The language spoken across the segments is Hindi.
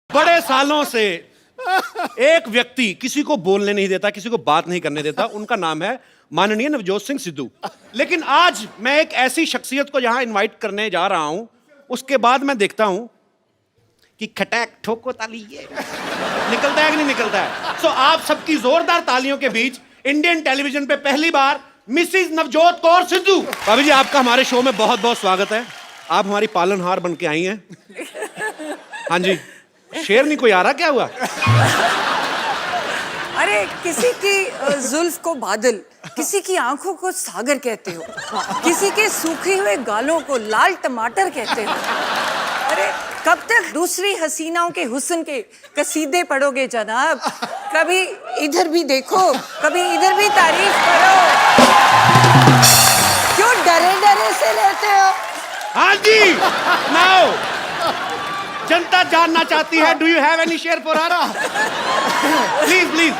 बड़े सालों से एक व्यक्ति किसी को बोलने नहीं देता, किसी को बात नहीं करने देता, उनका नाम है माननीय नवजोत सिंह सिद्धू। लेकिन आज मैं एक ऐसी शख्सियत को यहां इनवाइट करने जा रहा हूं, उसके बाद मैं देखता हूं कि खटैक ठोको ताली ये निकलता है कि नहीं निकलता है। सो आप सबकी जोरदार तालियों के बीच इंडियन टेलीविजन पे पहली बार मिसिज नवजोत कौर सिद्धू। भाभी जी, आपका हमारे शो में बहुत बहुत स्वागत है। आप हमारी पालनहार बन के आई हैं। हाँ जी, शेर नहीं कोई आ रहा, क्या हुआ? अरे किसी की जुल्फ को बादल, किसी की आंखों को सागर कहते हो, किसी के सूखे हुए गालों को लाल टमाटर कहते हो। अरे कब तक दूसरी हसीनाओं के हुस्न के कसीदे पढ़ोगे जनाब? कभी इधर भी देखो, कभी इधर भी तारीफ करो। क्यों डरे डरे से रहते हो? हाँ जी, नाउ जनता जानना चाहती है, do you have any share for her? Please please.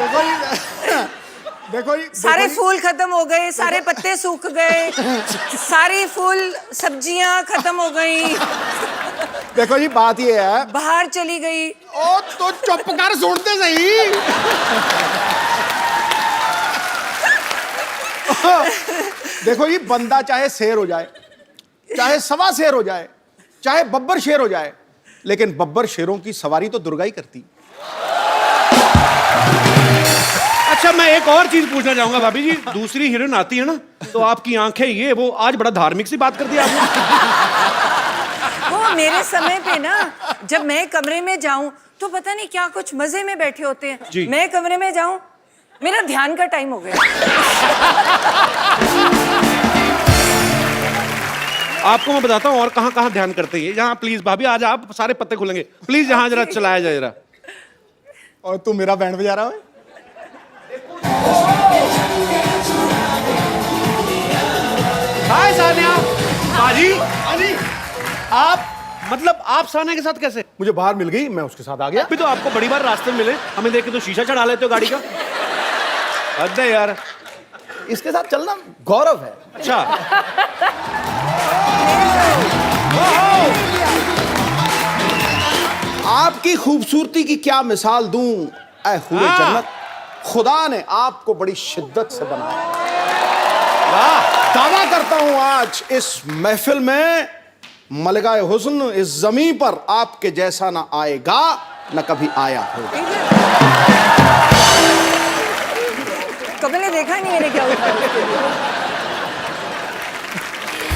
देखो जी, सारे फूल खत्म हो गए, सारे पत्ते सूख गए, सारी फूल सब्जियां खत्म हो गई, देखो जी, बात ये है। बाहर चली गई। ओ तो चुप कर, सुनते सही। देखो जी, बंदा चाहे शेर हो जाए, चाहे सवा शेर हो जाए, चाहे बब्बर शेर हो जाए, लेकिन बब्बर शेरों की सवारी तो दुर्गा ही करती। अच्छा, मैं एक और चीज पूछना चाहूंगा भाभी जी। दूसरी हीरोइन आती है ना, तो आपकी आंखें ये वो, आज बड़ा धार्मिक सी बात कर दी आपने। वो मेरे समय पे ना, जब मैं कमरे में जाऊं तो पता नहीं क्या कुछ मजे में बैठे होते हैं। मैं कमरे में जाऊं, मेरा ध्यान का टाइम हो गया। आपको मैं बताता हूँ और कहाँ कहाँ ध्यान करते हैं। यहाँ प्लीज भाभी, आज आप सारे पत्ते खुलेंगे प्लीज, यहाँ जरा चलाया जाए जरा। और तू मेरा बैंड बजा रहा है। हाय सानिया। बाजी, अजी, आप मतलब आप सानिया के साथ कैसे? मुझे बाहर मिल गई, मैं उसके साथ आ गया। अभी तो आपको बड़ी बार रास्ते में मिले, हमें देख के तो शीशा चढ़ा लेते हो गाड़ी का। हद है यार। इसके साथ चलना गौरव है। अच्छा, आपकी खूबसूरती की क्या मिसाल दूं, ऐ हुए जन्नत, खुदा ने आपको बड़ी शिद्दत से बनाया। दावा करता हूं आज इस महफिल में मलगाए हुस्न इस जमीन पर आपके जैसा ना आएगा, न कभी आया होगा। कभी ने देखा नहीं मैंने क्या उठा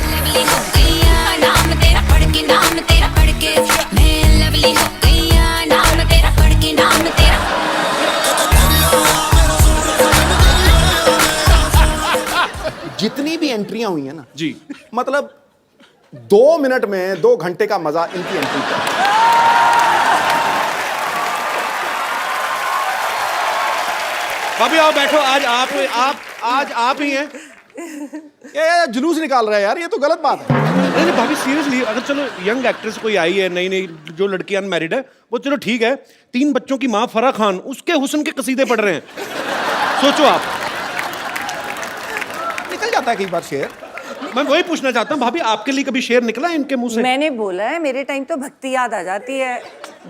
लवली हो गईया, नाम तेरा पढ़ के, नाम तेरा पढ़ के मैं लवली हो गईया, नाम तेरा पढ़ के, नाम तेरा। जितनी भी एंट्रियां हुई हैं ना जी, मतलब 2 मिनट में 2 घंटे का मजा इनकी एंट्री का। भाभी आओ बैठो। आज आप ही हैं। ये जुलूस निकाल रहा है यार, ये तो गलत बात है। नहीं नहीं भाभी, सीरियसली, अगर चलो यंग एक्ट्रेस कोई आई है, नई नई जो लड़की अनमैरिड है, वो चलो ठीक है। 3 बच्चों की माँ फराह खान, उसके हुस्न के कसीदे पढ़ रहे हैं। सोचो आप, निकल जाता है कई बार शेर। मैं वही पूछना चाहता हूँ भाभी, आपके लिए कभी शेर निकला है इनके मुंह से? मैंने बोला है, मेरे टाइम तो भक्ति याद आ जाती है।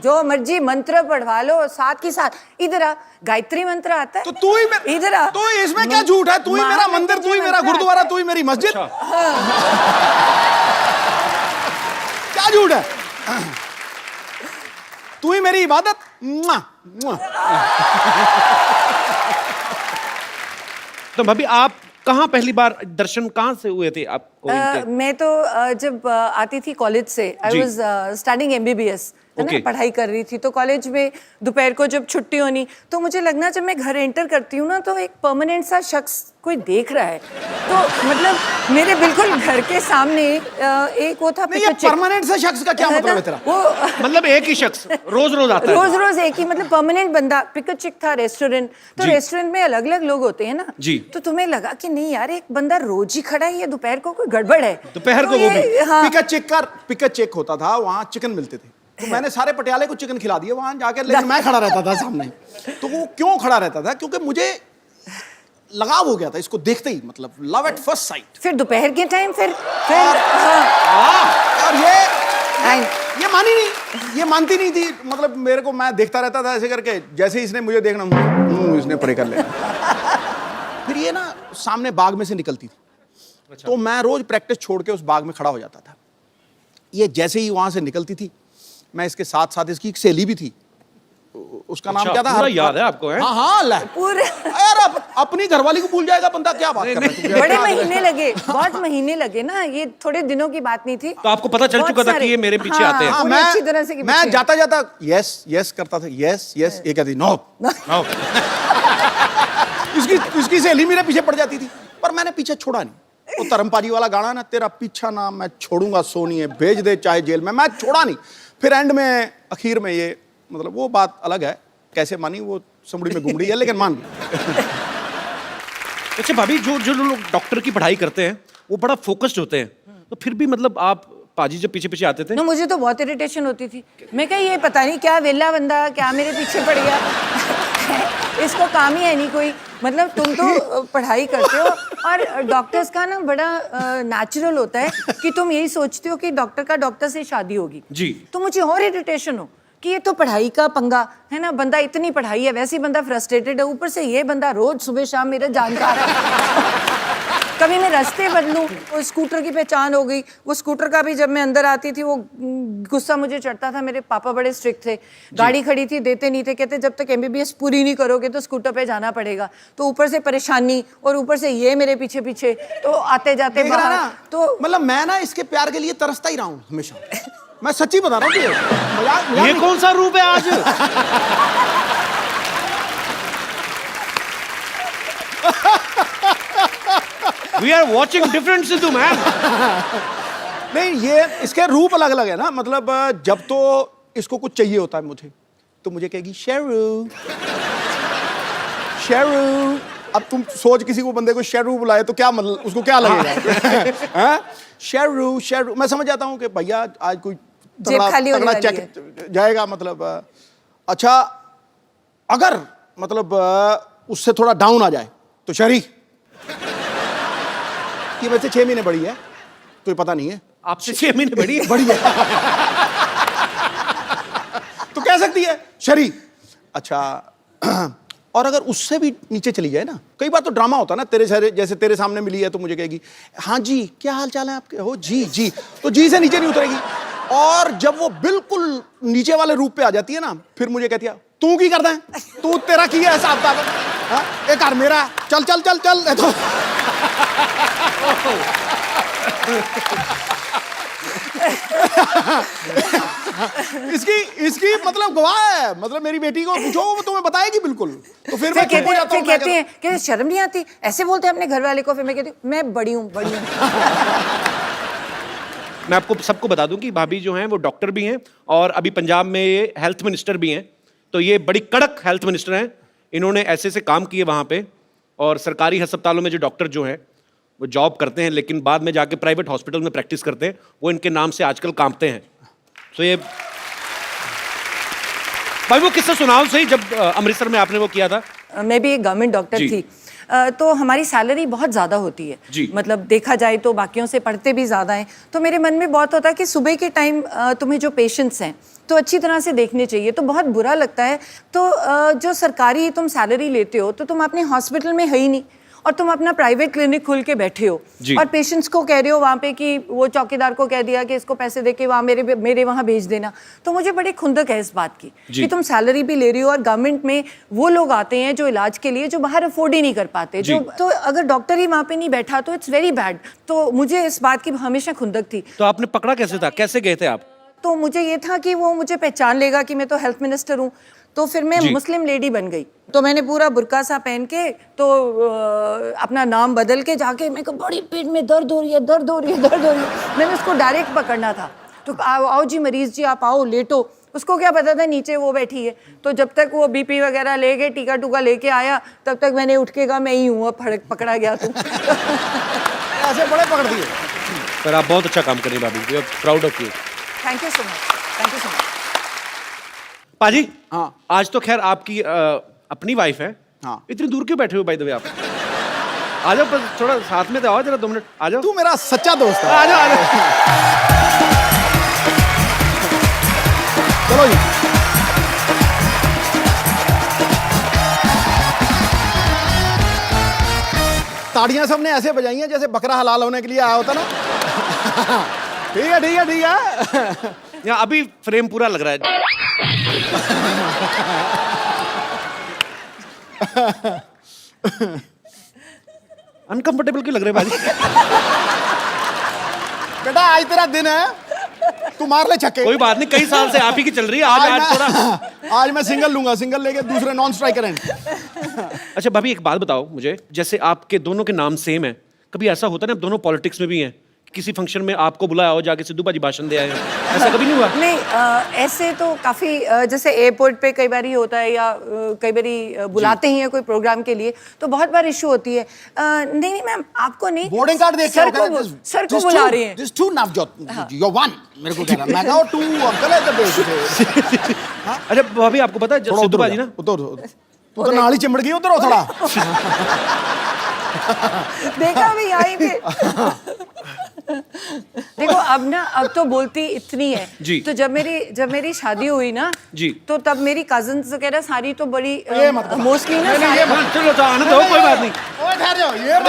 जो मर्जी मंत्र पढ़वा लो, साथ ही साथ इधर आ, गायत्री मंत्र आता है। तो तू ही इधर आ। तो इसमें क्या झूठ है? तू ही मेरा मंदिर, तू ही मेरा गुरुद्वारा, तू ही मेरी मस्जिद। क्या झूठ है? तू ही मेरी इबादत। मुआ, मुआ। तो भाभी, आप कहाँ पहली बार दर्शन कहाँ से हुए थे आपको इनके? मैं तो जब आती थी कॉलेज से, आई वाज स्टडीइंग एमबीबीएस, है ना, पढ़ाई कर रही थी। तो कॉलेज में दोपहर को जब छुट्टी होनी, तो मुझे लगना जब मैं घर एंटर करती हूँ ना, तो एक परमानेंट सा शख्स कोई देख रहा है। तो मतलब मेरे बिल्कुल घर के सामने एक वो था। ये परमानेंट सा शख्स का क्या मतलब है तेरा? वो मतलब एक ही शख्स रोज रोज आता है? रोज रोज एक ही, मतलब परमानेंट बंदा। पिक चिक था रेस्टोरेंट, तो रेस्टोरेंट में अलग अलग लोग होते हैं ना जी। तो तुम्हें लगा कि नहीं यार, एक बंदा रोज ही खड़ा है, ये दोपहर को कोई गड़बड़ है। दोपहर तो को वो भी? हाँ। पिक चेक होता था, वहां चिकन मिलते थे, तो मैंने सारे पटियाले को चिकन खिला दिया वहां जाकर, लेकिन मैं खड़ा रहता था सामने। तो वो क्यों खड़ा रहता था? क्योंकि मुझे लगाव हो गया था इसको देखते ही, मतलब लव एट फर्स्ट साइट। फिर दोपहर के टाइम फिर और ये मानी नहीं, ये मानती नहीं थी। मतलब मेरे को, मैं देखता रहता था ऐसे करके, जैसे ही इसने मुझे देखना, इसने परे कर लिया। फिर ये ना सामने बाग में से निकलती थी, तो मैं रोज प्रैक्टिस छोड़ के उस बाग में खड़ा हो जाता था। ये जैसे ही वहां से निकलती थी, मैं इसके साथ साथ, इसकी एक सहेली भी थी, उसका नाम क्या था? पूरा याद है आपको? है हाँ हाँ, ला पूरे यार, अपनी घरवाली को भूल जाएगा बंदा, क्या बात कर रहा है तू? बड़े महीने लगे, बहुत महीने लगे ना, ये थोड़े दिनों की बात नहीं थी। तो आपको पता चल बहुत चुका था कि सारे- ये मेरे पीछे हाँ, आते हैं। हाँ, पूरी अच्छी तरह से कि मैं पीछे। जाता जाता यस यस करता था, यस यस, ये कहती नो। इसकी सहेली मेरे पीछे पड़ जाती थी, पर मैंने पीछे छोड़ा नहीं। वो धर्मपाजी वाला गाना ना, तेरा पीछा ना मैं छोड़ूंगा सोनिए, भेज दे चाहे जेल में, मैं छोड़ा नहीं। फिर एंड में, आखिर में ये, मतलब वो बात अलग है, कैसे मानी वो समड़ी में घुमड़ी है, लेकिन मान गई। अच्छा भाभी, जो लोग डॉक्टर की पढ़ाई करते हैं वो बड़ा फोकस्ड होते हैं, तो फिर भी मतलब आप पाजी जब पीछे पीछे आते थे? ना, मुझे तो बहुत इरिटेशन होती थी। मैं कहा ये पता नहीं क्या वेला बंदा क्या मेरे पीछे पड़ गया। इसको काम ही है नहीं कोई। मतलब तुम तो पढ़ाई करते हो, और डॉक्टर्स का ना बड़ा नेचुरल होता है कि तुम यही सोचते हो कि डॉक्टर से शादी होगी जी। तो मुझे और इरिटेशन हो कि ये तो पढ़ाई का पंगा है ना, बंदा इतनी पढ़ाई है, वैसे ही बंदा फ्रस्ट्रेटेड है, ऊपर से ये बंदा रोज सुबह शाम मेरा जानकार है। कभी मैं रास्ते बदलूं, वो स्कूटर की पहचान हो गई। वो स्कूटर का भी, जब मैं अंदर आती थी, वो गुस्सा मुझे चढ़ता था। मेरे पापा बड़े स्ट्रिक्ट थे, गाड़ी खड़ी थी देते नहीं थे, कहते जब तक MBBS पूरी नहीं करोगे तो स्कूटर पे जाना पड़ेगा। तो ऊपर से परेशानी, और ऊपर से ये मेरे पीछे पीछे, तो आते जाते देख रहा बाहर, ना, तो मतलब मैं ना इसके प्यार के लिए तरसता ही रहा हूँ हमेशा। मैं सच्ची बता रहा हूँ, मजाक ये कौन सा रूप है आज? We are watching different Sidhu, man. नहीं, ये इसके रूप अलग अलग है ना। मतलब जब तो इसको कुछ चाहिए होता है मुझे, तो मुझे कहेगी शेरू शेरू। अब तुम सोच, किसी को बंदे को शेरू बुलाए तो क्या मतलब, उसको क्या लगेगा? हाँ? शेरू शेरू, मैं समझ जाता हूँ कि भैया आज कोई जेब खाली होने वाली चेक जाएगा। मतलब अच्छा, अगर मतलब उससे थोड़ा डाउन आ जाए तो शरी, ये वैसे 6 महीने बड़ी है, तो ये पता नहीं है। आपसे 6 महीने बड़ी है? बड़ी है। तो कह सकती है शरी। अच्छा, और अगर उससे भी नीचे चली जाए ना, कई बार तो ड्रामा होता है ना, तेरे सारे, जैसे तेरे सामने मिली है तो मुझे कहेगी हाँ जी क्या हाल चाल है आपके, हो जी जी, तो जी से नीचे नहीं उतरेगी। और जब वो बिल्कुल नीचे वाले रूप पे आ जाती है ना, फिर मुझे कहती है तू की करता है, तू तेरा की है हिसाब किताब, हाँ? एक कार मेरा, चल चल चल चल। तो इसकी मतलब गवाह है। मतलब मेरी बेटी को पूछो, वो तुम्हें बताएगी बिल्कुल। तो फिर मैं चुप हो जाता हूं, कहते हैं कि शर्म नहीं आती, ऐसे बोलते हैं अपने घर वाले को। फिर मैं कहती हूँ मैं बड़ी हूँ, बड़ी हूँ। मैं आपको सबको बता दूं कि भाभी जो हैं वो डॉक्टर भी हैं, और अभी पंजाब में ये हेल्थ मिनिस्टर भी हैं। तो ये बड़ी कड़क हेल्थ मिनिस्टर हैं। इन्होंने ऐसे से काम किए वहाँ पे, और सरकारी अस्पतालों में जो डॉक्टर जो हैं वो जॉब करते हैं, लेकिन बाद में जाके प्राइवेट हॉस्पिटल में प्रैक्टिस करते हैं। वो इनके नाम से आजकल कांपते हैं। तो ये भाई वो किस्सा सुनाओ सही, जब अमृतसर में आपने वो किया था। मैं भी एक गवर्नमेंट डॉक्टर जी। थी। तो हमारी सैलरी बहुत ज़्यादा होती है जी। मतलब देखा जाए तो बाकियों से पढ़ते भी ज़्यादा हैं। तो मेरे मन में बहुत होता है कि सुबह के टाइम तुम्हें जो पेशेंट्स हैं तो अच्छी तरह से देखने चाहिए। तो बहुत बुरा लगता है। तो जो सरकारी तुम सैलरी लेते हो तो तुम अपने हॉस्पिटल में है ही नहीं, और तुम अपना प्राइवेट क्लिनिक खोल के बैठे हो, और पेशेंट्स को कह रहे हो वहाँ पे कि वो चौकीदार को कह दिया कि इसको पैसे दे के वहाँ मेरे वहाँ भेज देना। तो मुझे बड़ी खुंदक है इस बात की कि तुम सैलरी भी ले रही हो, और गवर्नमेंट में वो लोग आते हैं जो इलाज के लिए, जो बाहर अफोर्ड ही नहीं कर पाते। जो तो अगर डॉक्टर ही वहाँ पे नहीं बैठा तो इट्स वेरी बैड। तो मुझे इस बात की हमेशा खुंदक थी। तो आपने पकड़ा कैसे था, कैसे गए थे आप? तो मुझे ये था कि वो मुझे पहचान लेगा कि मैं तो हेल्थ मिनिस्टर हूँ। तो फिर मैं मुस्लिम लेडी बन गई। तो मैंने पूरा बुर्का सा पहन के, तो अपना नाम बदल के जाके, मेरे को बड़ी पेट में दर्द हो रही है, दर्द हो रही है, दर्द हो रही है। मैंने उसको डायरेक्ट पकड़ना था। तो आओ जी मरीज जी, आप आओ, लेटो। उसको क्या पता था नीचे वो बैठी है। तो जब तक वो BP वगैरह ले गए, टीका टूका लेके आया, तब तक मैंने उठ के कहा मैं ही हूँ, अब पकड़ा गया तू। ऐसे बड़े पकड़ दिए। पर आप बहुत अच्छा काम कर रही हैं भाभी, we are proud of you. Thank you so much, thank you so much. पाजी, हाँ। आज तो खैर आपकी अपनी वाइफ है। हाँ। इतनी दूर क्यों बैठे हो बाय द वे आप? आ जाओ, बस थोड़ा साथ में तो आओ, जरा 2 मिनट आ जाओ। तू मेरा सच्चा दोस्त है। आ जाओ आ जाओ। चलो जी। ताड़ियां सबने ऐसे बजाई हैं जैसे बकरा हलाल होने के लिए आया होता ना। ठीक है ठीक है ठीक है। या अभी फ्रेम पूरा लग रहा है। अनकंफर्टेबल क्यों लग रहे हैं भाजी? बेटा आज तेरा दिन है, तू मार ले छक्के। कोई बात नहीं, कई साल से आप ही की चल रही है। आज थोड़ा आज मैं सिंगल लूंगा, सिंगल लेके दूसरे नॉन स्ट्राइकर हैं। अच्छा भाभी, एक बात बताओ मुझे, जैसे आपके दोनों के नाम सेम है, कभी ऐसा होता है ना, आप दोनों पॉलिटिक्स में भी हैं, किसी फंक्शन में आपको बुलाया हो, जाके सिद्धू बाजी भाषण दे आए हो, ऐसा कभी नहीं हुआ? नहीं, ऐसे तो काफ़ी जैसे एयरपोर्ट पे कई बार होता है, या कई बार बुलाते ही हैं कोई प्रोग्राम के लिए, तो बहुत बार इशू होती है। नहीं नहीं मैम, आपको नहीं, बोर्डिंग कार्ड देख सर को बुला रही हैं। This to Navjot, you won मेरे को कह रहा, मैं कहा टू अंकल है द बेस। अच्छा भाभी, आपको पता है जब सिद्धू बाजी ना, तो नाली चिमड़ गई उधर हो थोड़ा। देखा अभी यहीं पे। देखो अब तो बोलती इतनी है जी। तो जब मेरी शादी हुई ना जी, तो तब मेरी कजिन्स वगैरह सारी तो बड़ी मोस्टली ना चलो तो आने दो, कोई बात नहीं। ओए ठहर जाओ, ये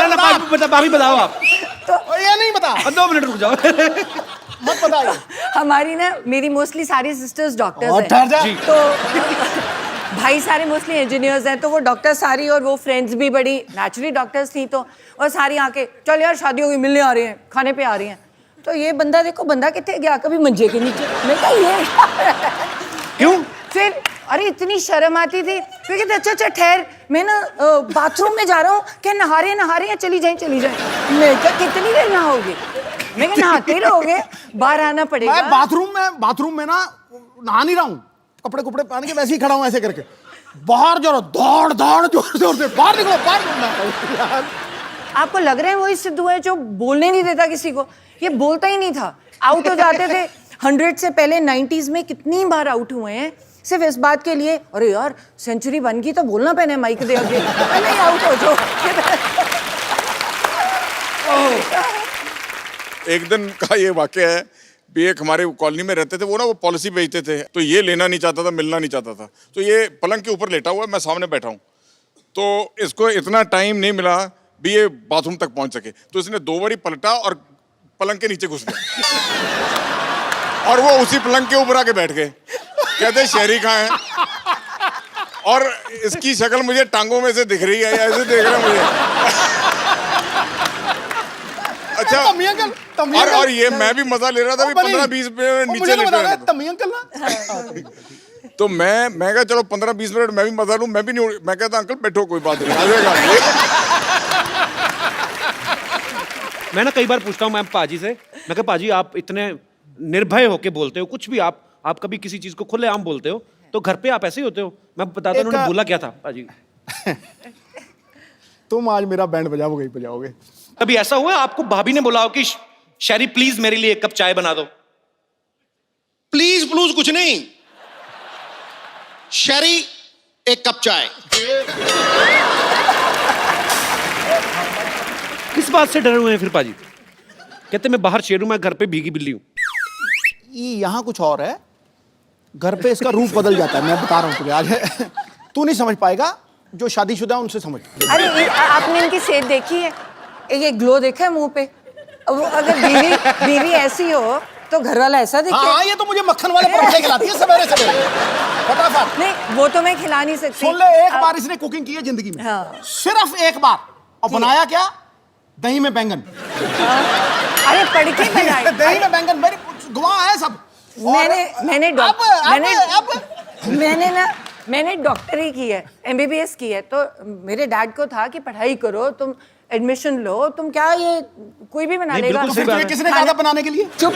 भाभी बताओ आप। तो ये नहीं बता, 2 मिनट रुक जाओ। मत बताइए। हमारी ना मेरी मोस्टली सारी सिस्टर्स डॉक्टर्स ठहर जा। हैं, तो भाई सारे मोस्टली इंजीनियर्स हैं, तो वो डॉक्टर सारी, और वो फ्रेंड्स भी बड़ी नेचुरली डॉक्टर्स थी, तो और सारी आके चल यार शादी होगी, मिलने आ रही हैं, खाने पे आ रही हैं। तो ये बंदा देखो, बंदा कितने गया, कभी मंजे के नीचे। मैं कहा ये क्यों? फिर अरे इतनी शर्म आती थी, फिर कहते अच्छा अच्छा ठहर, मैं ना बाथरूम में जा रहा हूँ, क्या नहा रहे हैं, चली जाए। मैं क्या कितनी देर नहाओगे? मैं क्या नहाते ही रहोगे, बाहर आना पड़ेगा। मैं बाथरूम में ना नहा नहीं रहा हूँ, कपड़े पहन के वैसे ही खड़ा हूँ ऐसे करके, बाहर जो दौड़ जोर से बाहर निकलो यार। आपको लग रहा है वही सिद्धू है जो बोलने नहीं देता किसी को? ये बोलता ही नहीं था, आउट हो जाते थे। 100 से पहले 90s में कितनी बार आउट हुए हैं सिर्फ इस बात के लिए, अरे यार सेंचुरी बन गई तो बोलना पहने माइक दे आगे, नहीं आउट हो जाओ। एक दिन का ये वाकया है भी, एक हमारे कॉलोनी में रहते थे, वो ना वो पॉलिसी बेचते थे, तो ये लेना नहीं चाहता था, मिलना नहीं चाहता था, तो ये पलंग के ऊपर लेटा हुआ है, मैं सामने बैठा हूँ, तो इसको इतना टाइम नहीं मिला भी ये बाथरूम तक पहुंच सके, तो इसने 2 बारी पलटा और पलंग के नीचे घुस गया, और वो उसी पलंग के ऊपर आके बैठ गए। कहते शहरी कहाँ है, और इसकी शक्ल मुझे टांगों में से दिख रही है, ऐसे देख रहा है मुझे। अच्छा, और ये मैं भी मजा ले रहा था, 15-20 मिनट नीचे लेटे ना। तो मैं कहा चलो 15-20 मिनट मैं भी मजा लूं, मैं भी नहीं, मैं कहता अंकल बैठो, कोई बात नहीं। मैं ना कई बार पूछता हूँ मैं पाजी से, मैं कहा पाजी आप इतने निर्भय होके बोलते हो, कुछ भी आप कभी किसी चीज को खुलेआम बोलते हो, तो घर पे आप ऐसे ही होते हो? मैं बताता हूँ उन्होंने बोला क्या था पाजी। तुम आज मेरा बैंड बजाओगे। कभी ऐसा हुआ आपको भाभी ने बुलाओ कि शैरी प्लीज मेरे लिए 1 कप चाय बना दो? प्लीज कुछ नहीं, शैरी 1 कप चाय। किस बात से डरे हुए हैं फिर पाजी? कहते मैं बाहर शेर हूं, मैं घर पे भीगी बिल्ली हूं। यहाँ कुछ और है, घर पे इसका रूप बदल जाता है, मैं बता रहा हूँ तुझे आज। तू नहीं समझ पाएगा, जो शादीशुदा है उनसे समझ। अरे आपने इनकी सेहत देखी है? ये ग्लो देखा है मुंह पे? अगर बीवी ऐसी हो तो घर वाला ऐसा दिखे? हाँ, ये तो मुझे मक्खन वाले पराठे खिलाती है सवेरे फटाफट। नहीं, वो तो मैं खिला नहीं सकती। सुन ले, एक बार इसने कुकिंग की है जिंदगी में, हाँ। सिर्फ 1 बार, और बनाया क्या? दही में बैंगन। अरे पढ़ के बनाई। दही में बैंगन, मेरी गवाह है सब। मैंने डॉक्टरी की है, MBBS की है, तो मेरे डैड को था कि पढ़ाई करो, तुम एडमिशन लो, तुम क्या ये कोई भी बना लेगा। फिर तुम्हें किसने कहा था बनाने के लिए? चुप।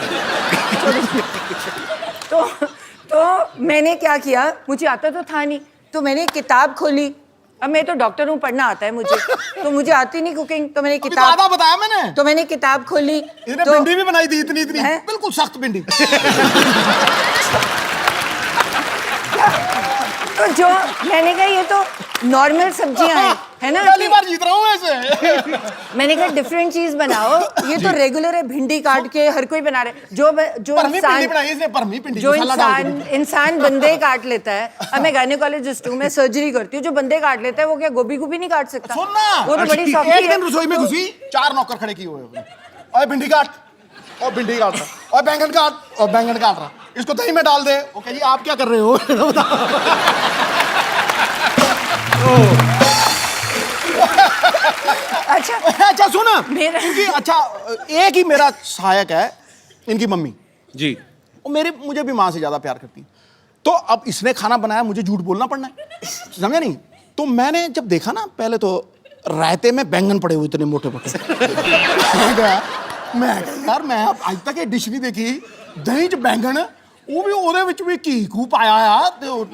तो मैंने क्या किया, मुझे आता तो था नहीं, तो मैंने किताब खोली। अब मैं तो डॉक्टर हूँ, पढ़ना आता है मुझे, तो मुझे आती नहीं कुकिंग, तो मैंने किताब, आधा बताया मैंने, तो मैंने किताब खोली, तो भिंडी भी बनाई थी, इतनी बिल्कुल सख्त भिंडी। तो जो मैंने कहा ये तो नॉर्मल सब्जियां हैं, है ना पहली कि- बार जीत रहा हूँ ऐसे। मैंने कहा डिफरेंट चीज बनाओ। ये तो रेगुलर है, भिंडी काट के हर कोई बना रहे। जो परमी पिंडी बनाई इसने, परमी पिंडी जो मसाला डाल के। इंसान बंदे काट लेता है। अब मैं गायनेकोलॉजिस्ट हूँ, मैं सर्जरी करती हूँ। जो बंदे काट लेता है वो क्या गोभी नहीं काट सकता? सुनना, वो तो बड़ी एक सॉफ्टी दिन रसोई में घुसी, 4 नौकर खड़े किए हुए अपने। ओए भिंडी काट, और भिंडी काट रहा, और बैंगन काट, और बैंगन काट रहा, इसको दही में डाल दे। वो कह जी आप क्या कर रहे हो? अच्छा अच्छा सुन, मेरा- क्योंकि अच्छा एक ही मेरा सहायक है, इनकी मम्मी। जी। वो मुझे भी माँ से ज्यादा प्यार करती है। तो अब इसने खाना बनाया, मुझे झूठ बोलना पड़ना है, समझा नहीं? तो मैंने जब देखा ना, पहले तो रायते में बैंगन पड़े हुए इतने मोटे मोटे। मैं कहा, यार मैं आज तक ये डिश नहीं देखी, दही च बैंगन, वो भी ਉਹਦੇ ਵਿੱਚ ਵੀ ਘੀ ਕੂ ਪਾਇਆ ਆ ਤੇ ਉਹ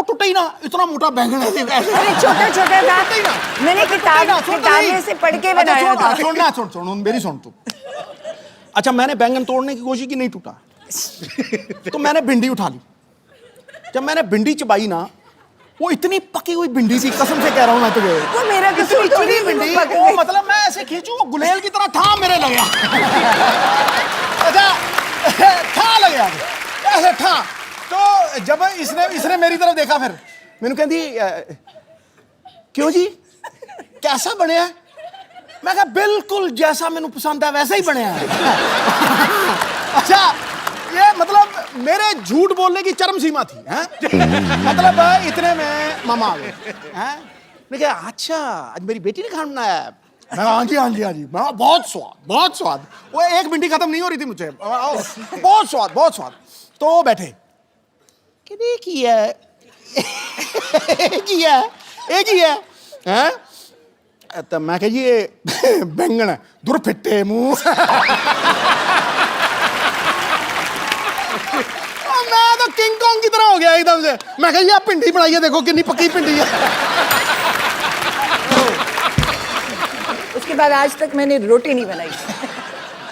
ਟੁੱਟਾ ही ना, इतना मोटा बैंगन है। अरे छोटा छोटा था, मैंने किताबें से पढ़ के बनाया था। सुन मेरी सुन तू। अच्छा मैंने बैंगन तोड़ने की कोशिश की, नहीं टूटा। तो मैंने भिंडी उठा ली। जब मैंने भिंडी चबाई ना, वो इतनी पकी हुई भिंडी थी, कसम से कह रहा हूँ मैं तुझे। वो मेरा कसूर इतनी थोड़ी है, भिंडी, वो पक वो गई। मतलब मैं ऐसे खींचू, वो गुलेल की तरह था मेरे लगे। अच्छा था लगे ऐसे था। तो जब इसने मेरी तरफ देखा, फिर मैंने कहती क्यों जी कैसा बने है? मैं कहा बिल्कुल जैसा मैंने पसंद है वैसा ही बने है। अच्छा ये मतलब मेरे झूठ बोलने की चरम सीमा थी, हैं? मतलब इतने में मामा आ गए, हैं? मैंने कहा अच्छा आज मेरी बेटी ने खाना बनाया है। मैं कहा, हाँ जी हाँ जी हाँ जी। मैं कहा, बहुत स्वाद। वो एक भिंडी खत्म नहीं हो रही थी मुझे, बहुत स्वाद। तो वो बैठे कि एक ही है, हैं? तो मैं कहा ये बैंगन है, दूर फिट्टे मुंह। मैं तो किंग कॉन्ग की तरह हो गया एकदम से। मैं कहा ये आप भिंडी बनाइए, देखो कितनी पक्की भिंडी है। उसके बाद आज तक मैंने रोटी नहीं बनाई।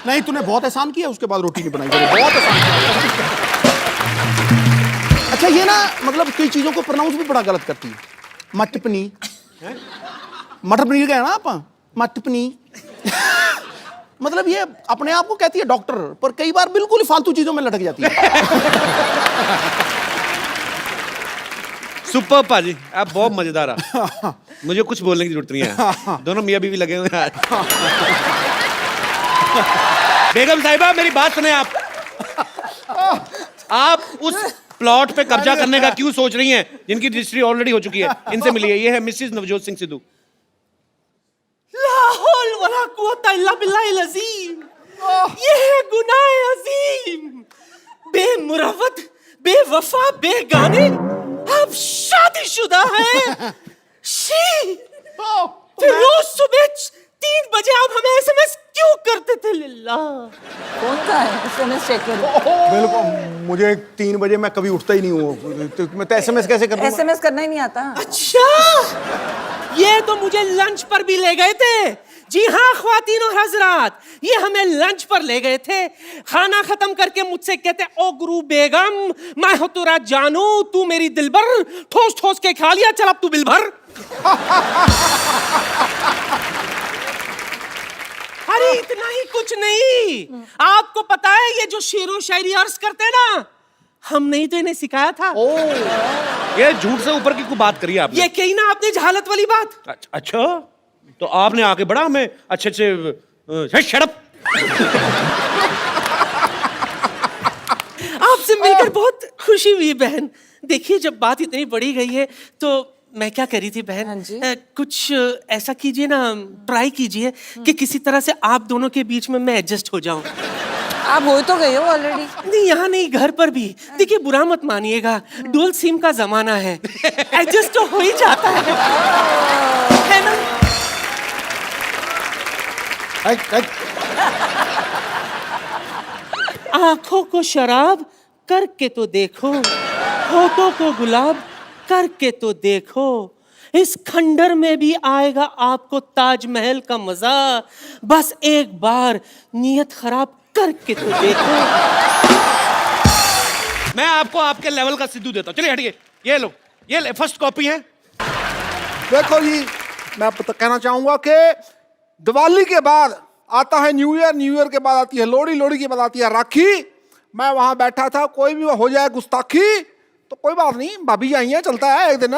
नहीं तूने बहुत एहसान किया, उसके बाद रोटी नहीं बनाई, बहुत एहसान किया। अच्छा ये ना मतलब कई चीजों को प्रोनाउंस भी बड़ा गलत करती है। मटर पनीर, मटर पनीर का है ना आप, मटर पनीर। मतलब ये अपने आप को कहती है डॉक्टर, पर कई बार बिल्कुल ही फालतू चीजों में लटक जाती है। सुपर पाजी, आप बहुत मजेदार आप। मुझे कुछ बोलने की जरूरत नहीं है। दोनों मियाँ बीवी लगे हुए हैं आज। बेगम साहिबा मेरी बात सुने आप उस प्लॉट पे कब्जा करने का क्यों सोच रही हैं जिनकी रजिस्ट्री ऑलरेडी हो चुकी है? इनसे मिलिए, ये है मिसेस नवजोत सिंह सिद्धू। ला हौल वला कुव्वता इल्ला बिल्लाहिल अज़ीम। ये है गुनाह अज़ीम। बेमुरवत, बेवफा, बेगाने, अब शादीशुदा है। शी फिर रोज सुबह 3 बजे आप हमें एसएमएस क्यों करते थे? लिल्ला कौन सा है SMS चेक करो। बिल्कुल, मुझे 3 बजे मैं कभी उठता ही नहीं हूँ, तो मैं तो SMS कैसे कर दूंगा? SMS करना ही नहीं आता। अच्छा ये तो मुझे लंच पर भी ले गए थे। जी हाँ ख्वातीन और हजरात, ये हमें लंच पर ले गए थे। खाना खत्म करके मुझसे कहते, ओ गुरु बेगम मैं हो तेरा जानू, तू मेरी दिलबर, ठोस ठोस के खा लिया, चल अब तू बिल भर। अरे इतना ही कुछ नहीं, आपको पता है ये जो शेरो शायरी अर्ज करते हैं ना, हमने ही तो इन्हें सिखाया था। ये झूठ से ऊपर की कोई बात करी आपने? ये कही ना आपने जहालत वाली बात। अच्छा तो आपने आके बड़ा हमें अच्छे शड़प। आपसे मिलकर बहुत खुशी हुई बहन। देखिए जब बात इतनी बड़ी गई है तो मैं क्या कह रही थी बहन, हाँ जी। कुछ ऐसा कीजिए ना, ट्राई कीजिए कि किसी तरह से आप दोनों के बीच में मैं एडजस्ट हो जाऊं। आप हो तो गए हो ऑलरेडी। नहीं यहाँ नहीं, घर पर भी। देखिए बुरा मत मानिएगा, डुअल सिम का जमाना है, एडजस्ट तो हो ही जाता है ना? आंखों को शराब करके तो देखो, होठों को गुलाब करके तो देखो, इस खंडर में भी आएगा आपको ताजमहल का मजा, बस एक बार नियत खराब करके तो देखो। मैं आपको आपके लेवल का सिद्धू देता हूँ, चलिए हटिए। ये लो, ये फर्स्ट कॉपी है। देखो जी मैं कहना चाहूंगा कि दिवाली के बाद आता है न्यू ईयर, न्यू ईयर के बाद आती है लोहड़ी, लोहड़ी के बाद आती है राखी। मैं वहां बैठा था, कोई भी हो जाए गुस्ताखी तो कोई बात नहीं, भाभी आई है, चलता है एक दिन।